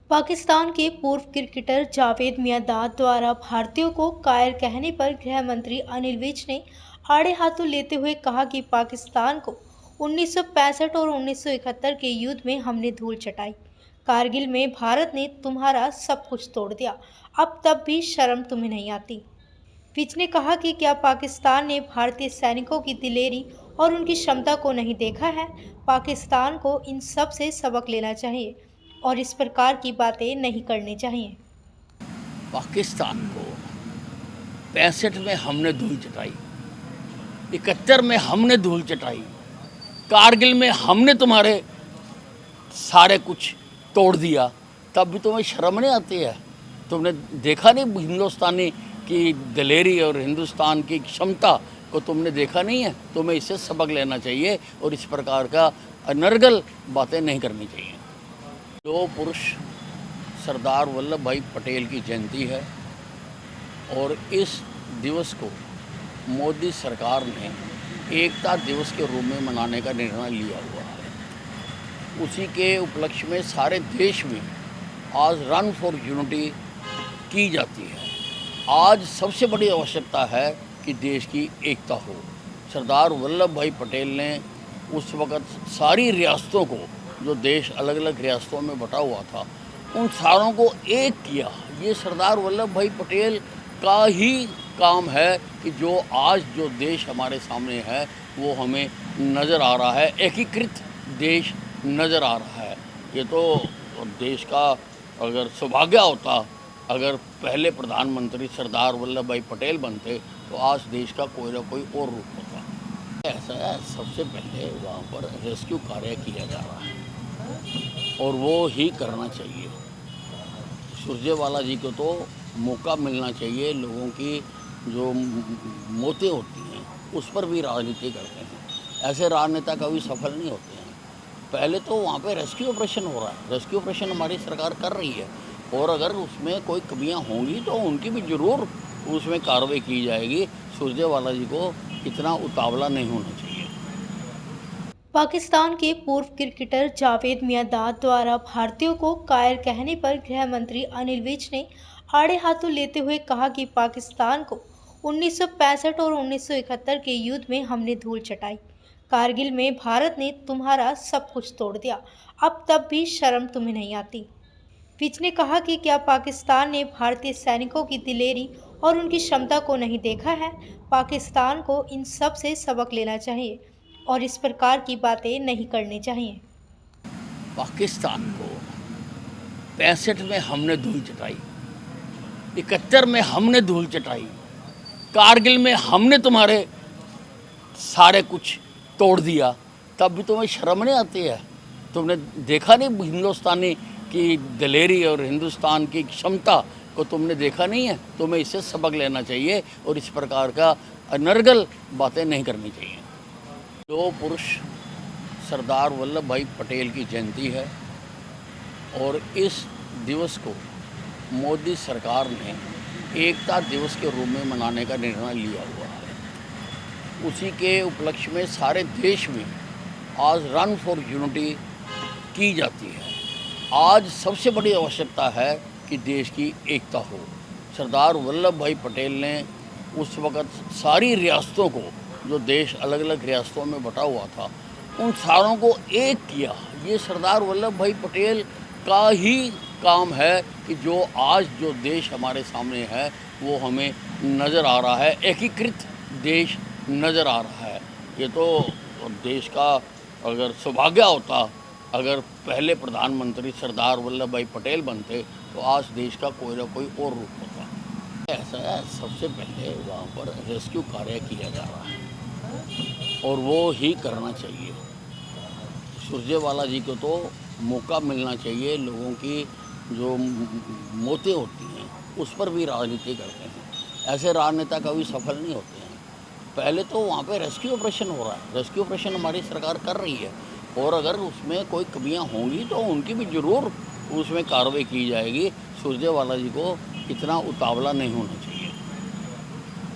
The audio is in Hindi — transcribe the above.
पाकिस्तान के पूर्व क्रिकेटर जावेद मियांदाद द्वारा भारतीयों को कायर कहने पर गृह मंत्री अनिल विज ने आड़े हाथों लेते हुए कहा कि पाकिस्तान को 1965 और 1971 के युद्ध में हमने धूल चटाई। कारगिल में भारत ने तुम्हारा सब कुछ तोड़ दिया, अब तब भी शर्म तुम्हें नहीं आती। विज ने कहा कि क्या पाकिस्तान ने भारतीय सैनिकों की दिलेरी और उनकी क्षमता को नहीं देखा है। पाकिस्तान को इन सब से सबक लेना चाहिए और इस प्रकार की बातें नहीं करनी चाहिए। पाकिस्तान को 65 में हमने धूल चटाई, 71 में हमने धूल चटाई, कारगिल में हमने तुम्हारे सारे कुछ तोड़ दिया, तब भी तुम्हें शर्म नहीं आती है। तुमने देखा नहीं हिंदुस्तानी की दिलेरी और हिंदुस्तान की क्षमता को तुमने देखा नहीं है। तुम्हें इससे सबक लेना चाहिए और इस प्रकार का अनर्गल बातें नहीं करनी चाहिए। दो पुरुष सरदार वल्लभ भाई पटेल की जयंती है और इस दिवस को मोदी सरकार ने एकता दिवस के रूप में मनाने का निर्णय लिया हुआ है। उसी के उपलक्ष्य में सारे देश में आज रन फॉर यूनिटी की जाती है। आज सबसे बड़ी आवश्यकता है कि देश की एकता हो। सरदार वल्लभ भाई पटेल ने उस वक़्त सारी रियासतों को, जो देश अलग अलग रियासतों में बटा हुआ था, उन सारों को एक किया। ये सरदार वल्लभ भाई पटेल का ही काम है कि जो आज जो देश हमारे सामने है वो हमें नज़र आ रहा है, एकीकृत देश नज़र आ रहा है। ये तो देश का अगर सौभाग्य होता, अगर पहले प्रधानमंत्री सरदार वल्लभ भाई पटेल बनते तो आज देश का कोई ना कोई और रूप होता। ऐसा है, सबसे पहले वहाँ पर रेस्क्यू कार्य किया जा रहा है और वो ही करना चाहिए। सुरजेवाला जी को तो मौका मिलना चाहिए। लोगों की जो मौतें होती हैं उस पर भी राजनीति करते हैं। ऐसे राजनेता कभी सफल नहीं होते हैं। पहले तो वहाँ पे रेस्क्यू ऑपरेशन हो रहा है, रेस्क्यू ऑपरेशन हमारी सरकार कर रही है और अगर उसमें कोई कमियां होंगी तो उनकी भी ज़रूर उसमें कार्रवाई की जाएगी। सुरजेवाला जी को इतना उतावला नहीं होना चाहिए। पाकिस्तान के पूर्व क्रिकेटर जावेद मियांदाद द्वारा भारतीयों को कायर कहने पर गृह मंत्री अनिल विज ने आड़े हाथों लेते हुए कहा कि पाकिस्तान को 1965 और 1971 के युद्ध में हमने धूल चटाई। कारगिल में भारत ने तुम्हारा सब कुछ तोड़ दिया, अब तब भी शर्म तुम्हें नहीं आती। विज ने कहा कि क्या पाकिस्तान ने भारतीय सैनिकों की दिलेरी और उनकी क्षमता को नहीं देखा है। पाकिस्तान को इन सब से सबक लेना चाहिए और इस प्रकार की बातें नहीं करनी चाहिए। पाकिस्तान को 65 में हमने धूल चटाई, 71 में हमने धूल चटाई, कारगिल में हमने तुम्हारे सारे कुछ तोड़ दिया, तब भी तुम्हें शर्म नहीं आती है। तुमने देखा नहीं हिंदुस्तानी की दिलेरी और हिंदुस्तान की क्षमता को तुमने देखा नहीं है। तुम्हें इससे सबक लेना चाहिए और इस प्रकार का अनर्गल बातें नहीं करनी चाहिए। दो पुरुष सरदार वल्लभ भाई पटेल की जयंती है और इस दिवस को मोदी सरकार ने एकता दिवस के रूप में मनाने का निर्णय लिया हुआ है। उसी के उपलक्ष्य में सारे देश में आज रन फॉर यूनिटी की जाती है। आज सबसे बड़ी आवश्यकता है कि देश की एकता हो। सरदार वल्लभ भाई पटेल ने उस वक़्त सारी रियासतों को, जो देश अलग अलग रियासतों में बटा हुआ था, उन सारों को एक किया। ये सरदार वल्लभ भाई पटेल का ही काम है कि जो आज जो देश हमारे सामने है वो हमें नज़र आ रहा है, एकीकृत देश नज़र आ रहा है। ये तो देश का अगर सौभाग्य होता, अगर पहले प्रधानमंत्री सरदार वल्लभ भाई पटेल बनते तो आज देश का कोई ना कोई और रूप होता। ऐसा है, सबसे पहले वहाँ पर रेस्क्यू कार्य किया जा रहा है और वो ही करना चाहिए। सुरजेवाला जी को तो मौका मिलना चाहिए। लोगों की जो मौतें होती हैं उस पर भी राजनीति करते हैं। ऐसे राजनेता कभी सफल नहीं होते हैं। पहले तो वहाँ पे रेस्क्यू ऑपरेशन हो रहा है, रेस्क्यू ऑपरेशन हमारी सरकार कर रही है और अगर उसमें कोई कमियां होंगी तो उनकी भी ज़रूर उसमें कार्रवाई की जाएगी। सुरजेवाला जी को इतना उतावला नहीं होना चाहिए।